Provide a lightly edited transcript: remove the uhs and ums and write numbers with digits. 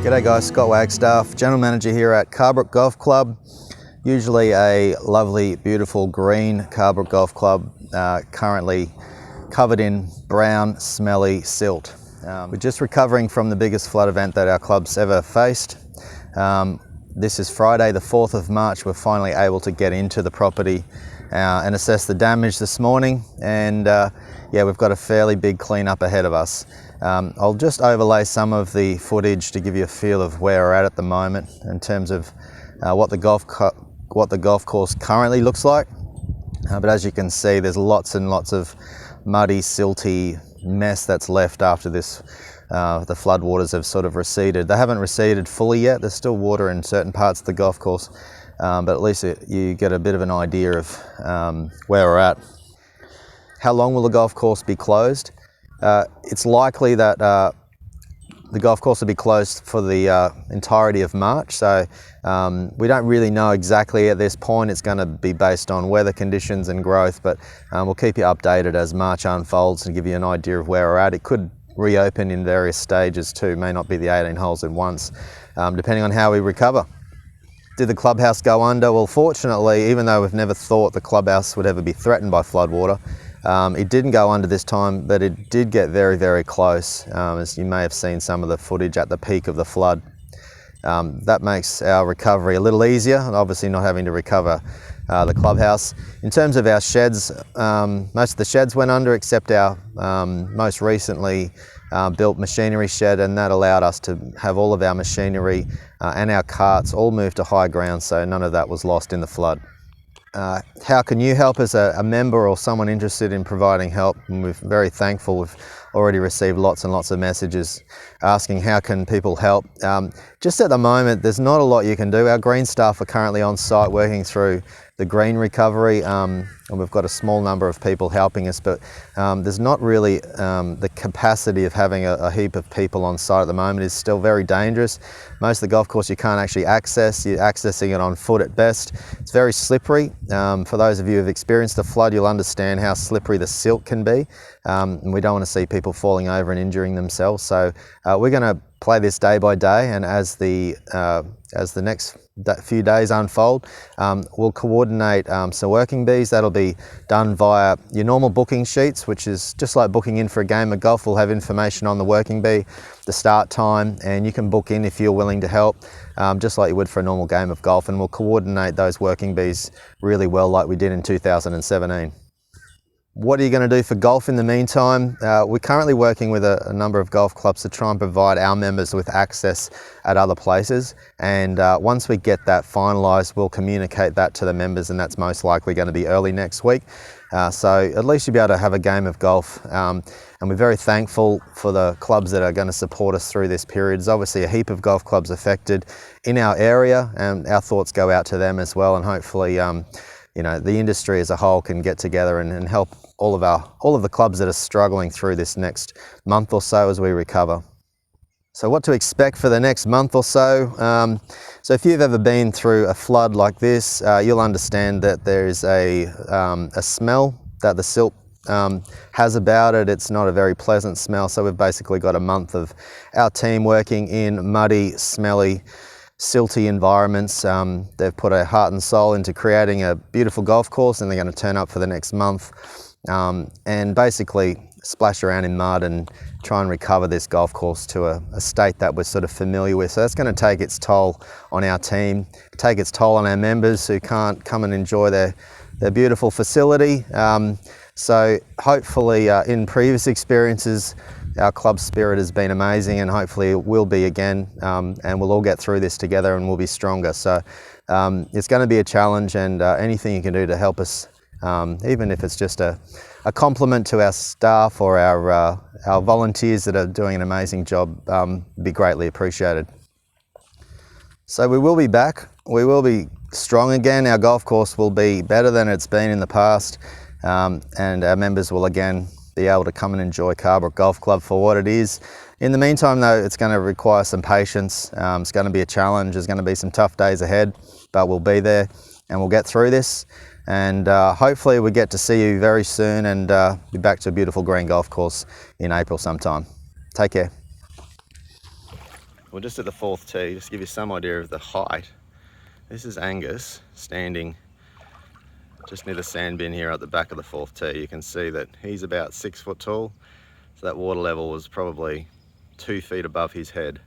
G'day guys, Scott Wagstaff, General Manager here at Carbrook Golf Club. Usually a lovely, beautiful green Carbrook Golf Club, currently covered in brown, smelly silt. We're just recovering from the biggest flood event that our club's ever faced. This is Friday, the 4th of March. We're finally able to get into the property and assess the damage this morning. And yeah, we've got a fairly big cleanup ahead of us. I'll just overlay some of the footage to give you a feel of where we're at the moment in terms of what the golf course currently looks like. But as you can see, there's lots and lots of muddy, silty mess that's left after this. The floodwaters have sort of receded. They haven't receded fully yet. There's still water in certain parts of the golf course, but at least you get a bit of an idea of where we're at. How long will the golf course be closed? It's likely that the golf course will be closed for the entirety of March, so we don't really know exactly at this point. It's going to be based on weather conditions and growth, but we'll keep you updated as March unfolds and give you an idea of where we're at. It could reopen in various stages too, may not be the 18 holes at once, depending on how we recover. Did the clubhouse go under? Well, fortunately, even though we've never thought the clubhouse would ever be threatened by floodwater, it didn't go under this time, but it did get very, very close, as you may have seen some of the footage at the peak of the flood. That makes our recovery a little easier, and obviously not having to recover the clubhouse. In terms of our sheds, most of the sheds went under except our most recently built machinery shed, and that allowed us to have all of our machinery and our carts all moved to high ground, so none of that was lost in the flood. How can you help as a member or someone interested in providing help? And we're very thankful. We've already received lots and lots of messages asking how can people help. Just at the moment, there's not a lot you can do. Our green staff are currently on site working through the green recovery, and we've got a small number of people helping us, but there's not really the capacity of having a heap of people on site at the moment. Is still very dangerous. Most of the golf course you can't actually access. You're accessing it on foot at best. It's very slippery. For those of you who've experienced the flood, you'll understand how slippery the silt can be, and we don't want to see people falling over and injuring themselves. So we're going to play this day by day, and as the next few days unfold, we'll coordinate some working bees. That'll be done via your normal booking sheets, which is just like booking in for a game of golf. We'll have information on the working bee, the start time, and you can book in if you're willing to help, just like you would for a normal game of golf, and we'll coordinate those working bees really well like we did in 2017. What are you going to do for golf in the meantime? We're currently working with a number of golf clubs to try and provide our members with access at other places, and once we get that finalised, we'll communicate that to the members, and that's most likely going to be early next week. So at least you'll be able to have a game of golf, and we're very thankful for the clubs that are going to support us through this period. There's obviously a heap of golf clubs affected in our area, and our thoughts go out to them as well, and hopefully you know, the industry as a whole can get together and help all of the clubs that are struggling through this next month or so as we recover. So what to expect for the next month or so? So if you've ever been through a flood like this, you'll understand that there is a smell that the silt has about it. It's not a very pleasant smell. So we've basically got a month of our team working in muddy, smelly, silty environments. They've put a heart and soul into creating a beautiful golf course, and they're going to turn up for the next month and basically splash around in mud and try and recover this golf course to a state that we're sort of familiar with. So that's going to take its toll on our team, take its toll on our members who can't come and enjoy their beautiful facility. So hopefully in previous experiences, our club spirit has been amazing, and hopefully it will be again, and we'll all get through this together and we'll be stronger. So it's going to be a challenge, and anything you can do to help us, even if it's just a compliment to our staff or our volunteers that are doing an amazing job, be greatly appreciated. So we will be back. We will be strong again. Our golf course will be better than it's been in the past, and our members will again be able to come and enjoy Carbrook Golf Club for what it is. In the meantime though, it's going to require some patience. It's going to be a challenge. There's going to be some tough days ahead, but we'll be there and we'll get through this, and hopefully we get to see you very soon and be back to a beautiful green golf course in April sometime. Take care. We're just at the fourth tee, just to give you some idea of the height. This is Angus standing just near the sand bin here at the back of the fourth tee. You can see that he's about 6 foot tall, so that water level was probably 2 feet above his head.